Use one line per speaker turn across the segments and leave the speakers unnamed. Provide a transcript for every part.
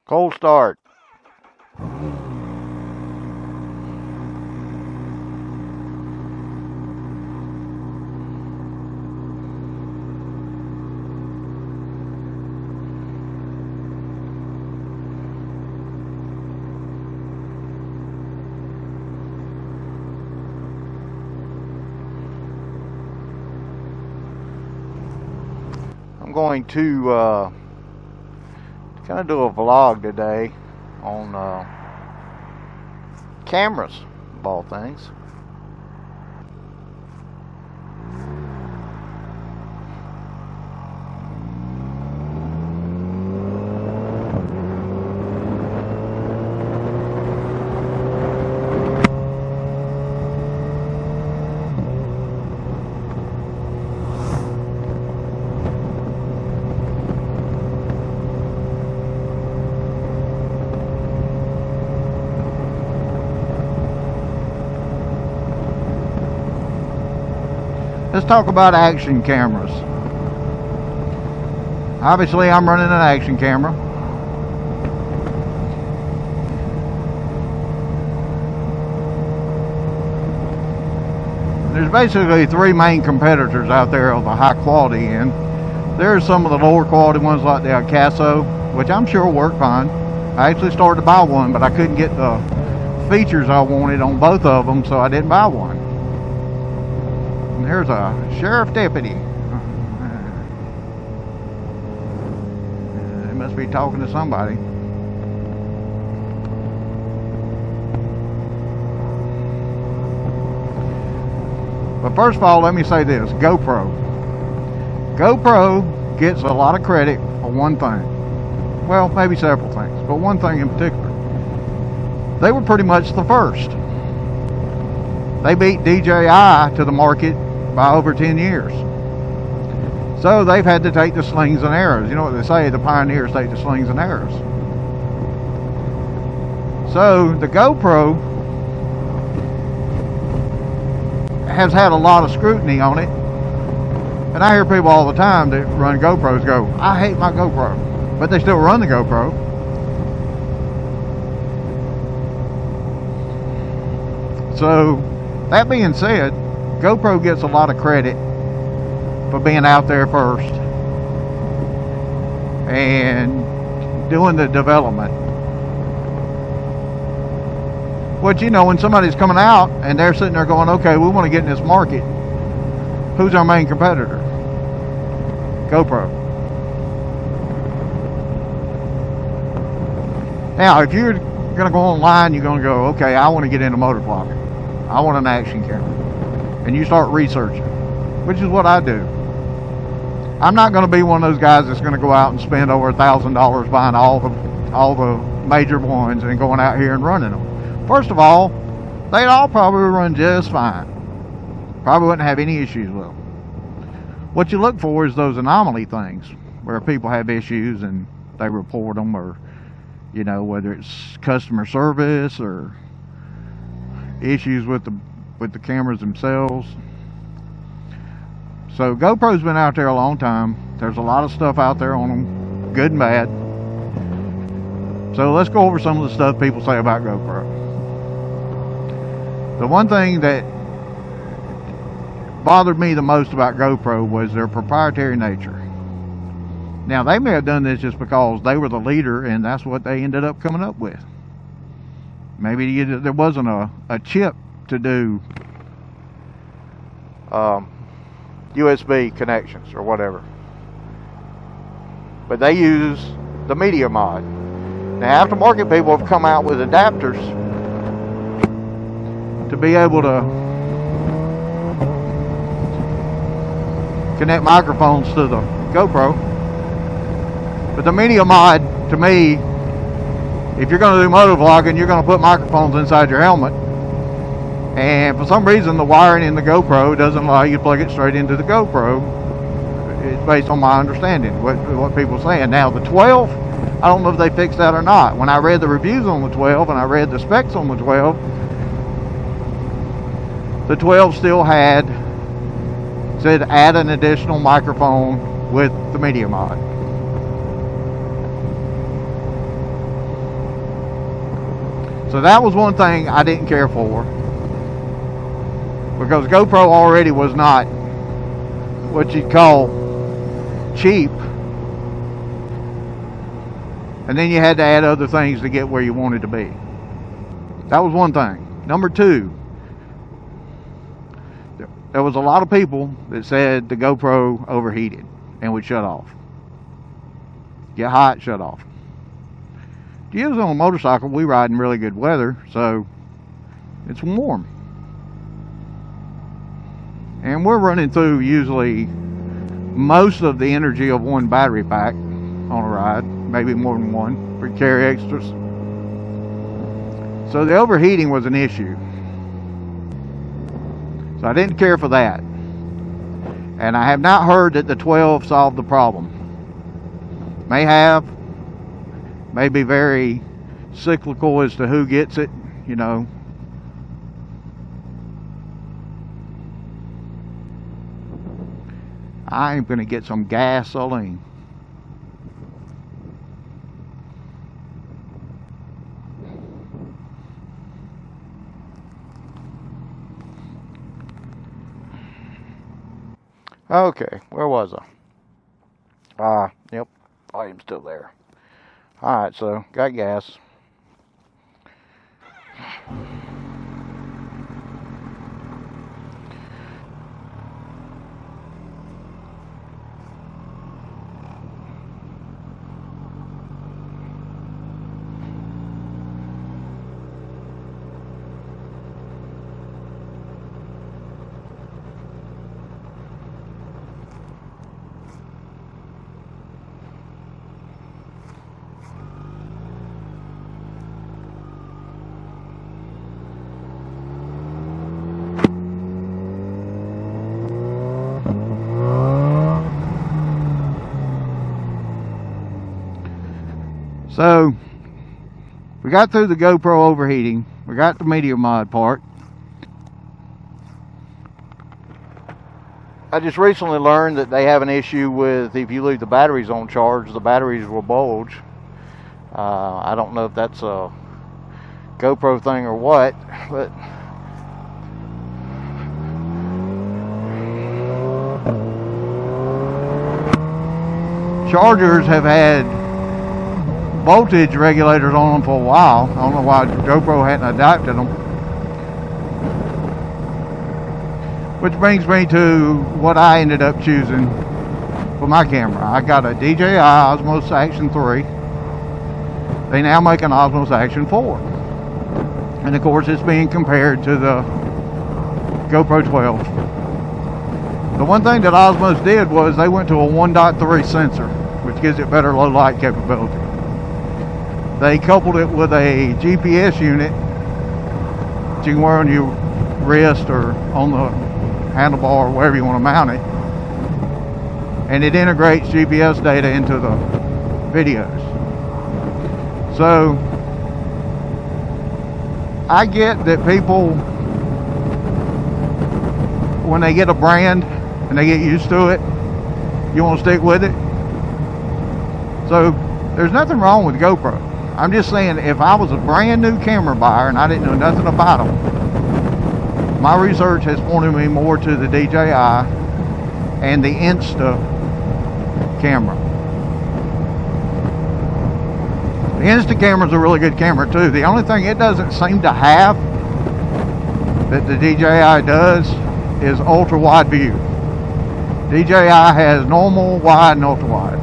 Cold start. I'm going to kind of do a vlog today on cameras, of all things. Let's talk about action cameras. Obviously, I'm running an action camera. There's basically three main competitors out there of the high quality end. There's some of the lower quality ones like the Acaso, which I'm sure will work fine. I actually started to buy one, but I couldn't get the features I wanted on both of them, so I didn't buy one. There's a sheriff deputy. They must be talking to somebody. But first of all, let me say this. GoPro gets a lot of credit for one thing. Well, maybe several things, but one thing in particular. They were pretty much the first. They beat DJI to the market by over 10 years. So they've had to take the slings and arrows. You know what they say, the pioneers take the slings and arrows. So the GoPro has had a lot of scrutiny on it. And I hear people all the time that run GoPros go, I hate my GoPro. But they still run the GoPro. So that being said, GoPro gets a lot of credit for being out there first and doing the development. But you know, when somebody's coming out and they're sitting there going, okay, we want to get in this market, who's our main competitor? GoPro. Now, if you're going to go online, you're going to go, okay, I want to get into motor vlogging. I want an action camera. And you start researching, which is what I do. I'm not going to be one of those guys that's going to go out and spend over $1,000 buying all the major ones and going out here and running them. First of all, they'd all probably run just fine. Probably wouldn't have any issues with them. What you look for is those anomaly things where people have issues and they report them, or you know, whether it's customer service or issues with the cameras themselves. So GoPro's been out there a long time. There's a lot of stuff out there on them, good and bad. So let's go over some of the stuff people say about GoPro. The one thing that bothered me the most about GoPro was their proprietary nature. Now, they may have done this just because they were the leader and that's what they ended up coming up with. Maybe there wasn't a chip to do USB connections or whatever. But they use the media mod. Now, aftermarket people have come out with adapters to be able to connect microphones to the GoPro. But the media mod, to me, if you're going to do motor vlogging, you're going to put microphones inside your helmet. And for some reason, the wiring in the GoPro doesn't allow you to plug it straight into the GoPro. It's based on my understanding, what people are saying. Now, the 12, I don't know if they fixed that or not. When I read the reviews on the 12 and I read the specs on the 12 still said add an additional microphone with the media mod. So that was one thing I didn't care for, because GoPro already was not what you'd call cheap, and then you had to add other things to get where you wanted to be. That was one thing. Number two, there was a lot of people that said the GoPro overheated and would shut off. Get hot, shut off. To use it on a motorcycle, we ride in really good weather, so it's warm. And we're running through usually most of the energy of one battery pack on a ride, maybe more than one. We carry extras. So the overheating was an issue. So I didn't care for that. And I have not heard that the 12 solved the problem. May have. May be very cyclical as to who gets it, you know. I'm going to get some gasoline. Okay, where was I? Yep, volume's still there. Alright, so got gas. So we got through the GoPro overheating. We got the media mod part. I just recently learned that they have an issue with, if you leave the batteries on charge, the batteries will bulge. I don't know if that's a GoPro thing or what, but chargers have had voltage regulators on them for a while. I don't know why GoPro hadn't adapted them. Which brings me to what I ended up choosing for my camera. I got a DJI Osmos Action 3. They now make an Osmos Action 4. And of course it's being compared to the GoPro 12. The one thing that Osmos did was they went to a 1.3 sensor, which gives it better low light capability. They coupled it with a GPS unit that you can wear on your wrist or on the handlebar or wherever you want to mount it. And it integrates GPS data into the videos. So I get that people, when they get a brand and they get used to it, you want to stick with it. So there's nothing wrong with GoPro. I'm just saying, if I was a brand new camera buyer and I didn't know nothing about them, my research has pointed me more to the DJI and the Insta camera. The Insta camera is a really good camera too. The only thing it doesn't seem to have that the DJI does is ultra wide view. DJI has normal, wide, and ultra wide.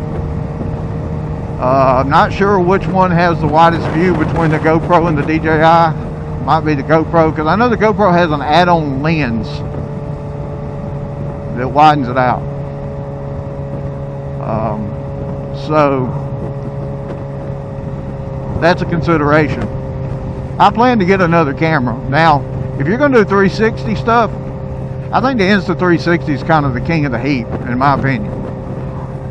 I'm not sure which one has the widest view between the GoPro and the DJI. Might be the GoPro, because I know the GoPro has an add-on lens that widens it out. So that's a consideration. I plan to get another camera. Now, if you're going to do 360 stuff, I think the Insta 360 is kind of the king of the heap, in my opinion.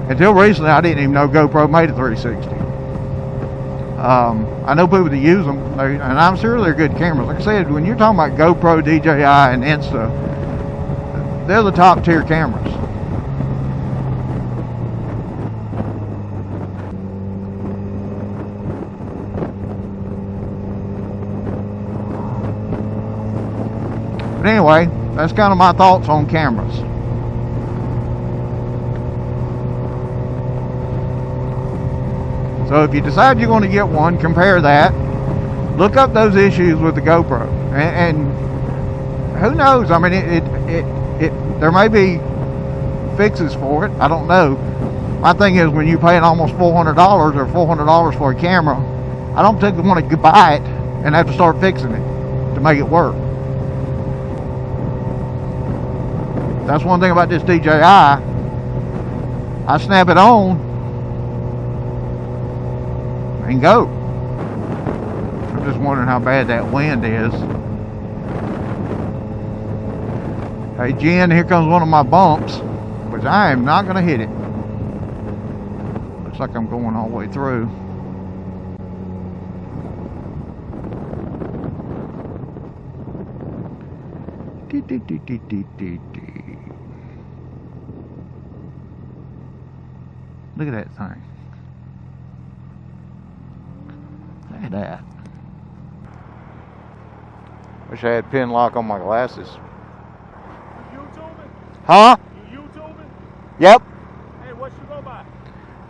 Until recently, I didn't even know GoPro made a 360. I know people that use them, and I'm sure they're good cameras. Like I said, when you're talking about GoPro, DJI, and Insta, they're the top tier cameras. But anyway, that's kind of my thoughts on cameras. So if you decide you're going to get one, compare that. Look up those issues with the GoPro, and who knows? I mean, there may be fixes for it. I don't know. My thing is, when you're paying almost $400 or $400 for a camera, I don't think they want to buy it and have to start fixing it to make it work. That's one thing about this DJI. I snap it on and go. I'm just wondering how bad that wind is. Hey Jen, here comes one of my bumps, which I am not going to hit it. Looks like I'm going all the way through. Look at that thing. Look at that. Wish I had pin lock on my glasses.
You YouTubing?
Huh?
You YouTubing?
Yep.
Hey, what you go by?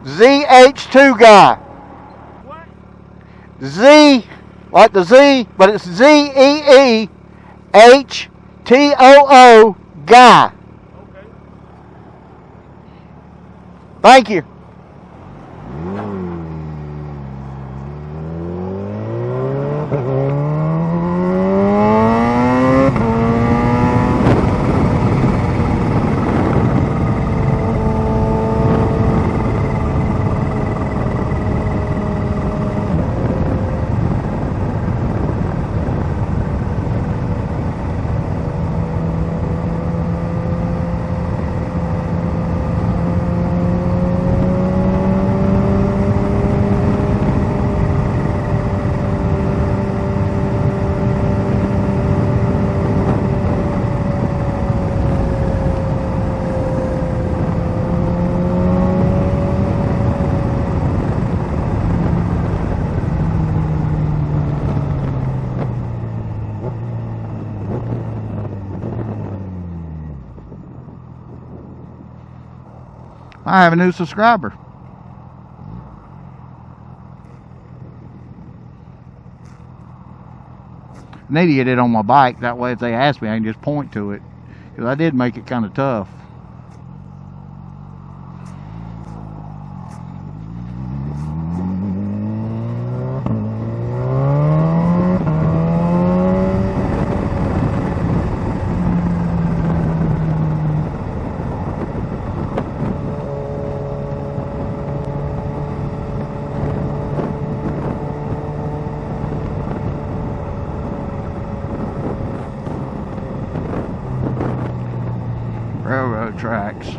zee-h-2 guy.
What?
Z, like the Z, but it's zee-h-2o guy.
Okay.
Thank you. I have a new subscriber. I need to get it on my bike. That way if they ask me, I can just point to it. Because I did make it kind of tough. Railroad tracks.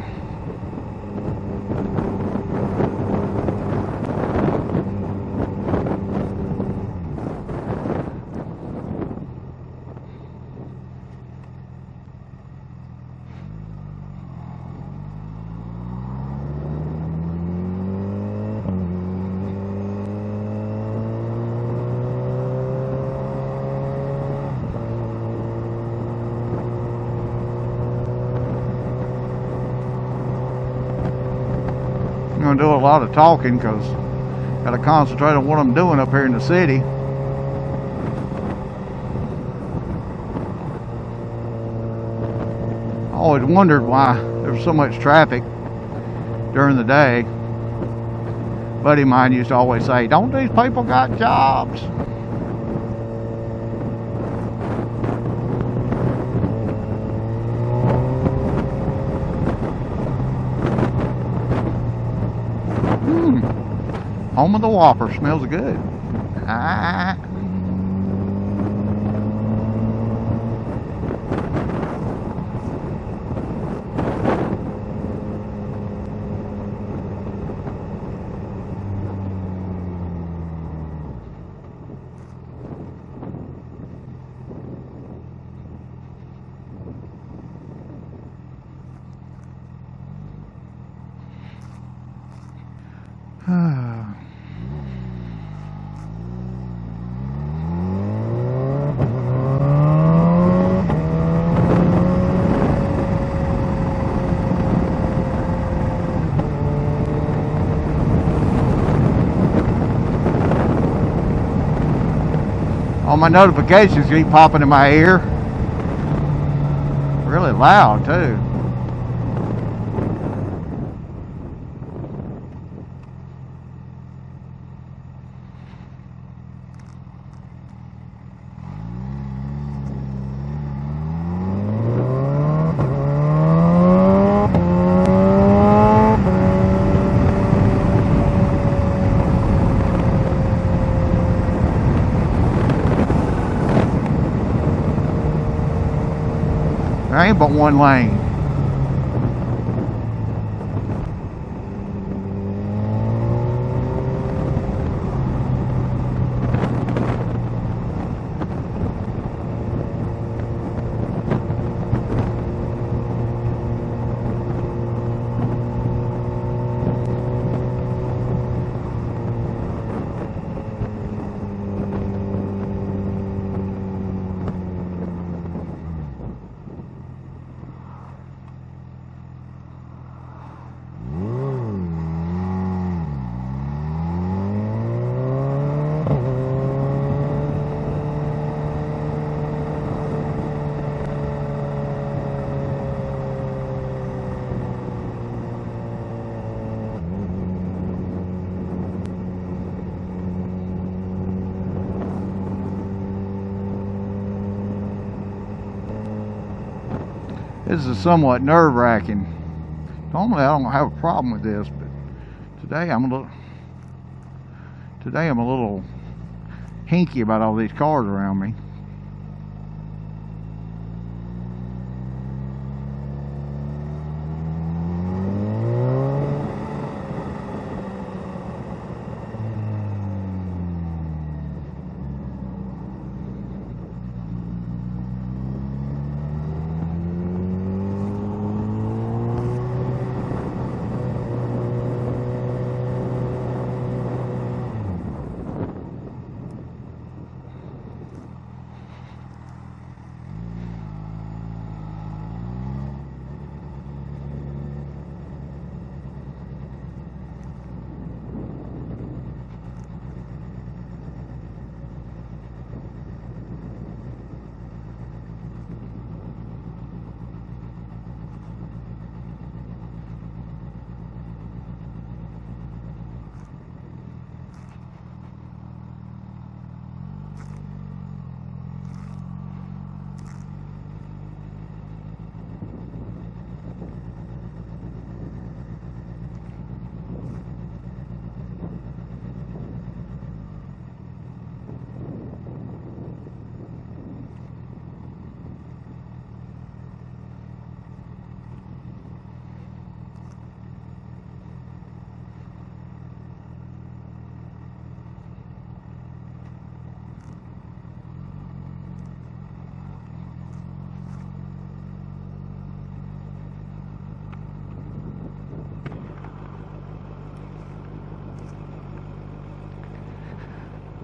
I'm going to do a lot of talking because I got to concentrate on what I'm doing up here in the city. I always wondered why there's so much traffic during the day. A buddy of mine used to always say, don't these people got jobs? Home of the Whopper. Smells good. Ah. All my notifications keep popping in my ear. Really loud too. There ain't but one lane. This is somewhat nerve-wracking. Normally I don't have a problem with this, but today I'm a little hinky about all these cars around me.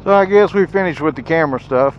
So I guess we finished with the camera stuff.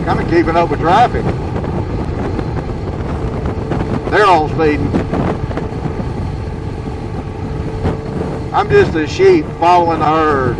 Kind of keeping up with traffic. They're all speeding. I'm just a sheep following the herd.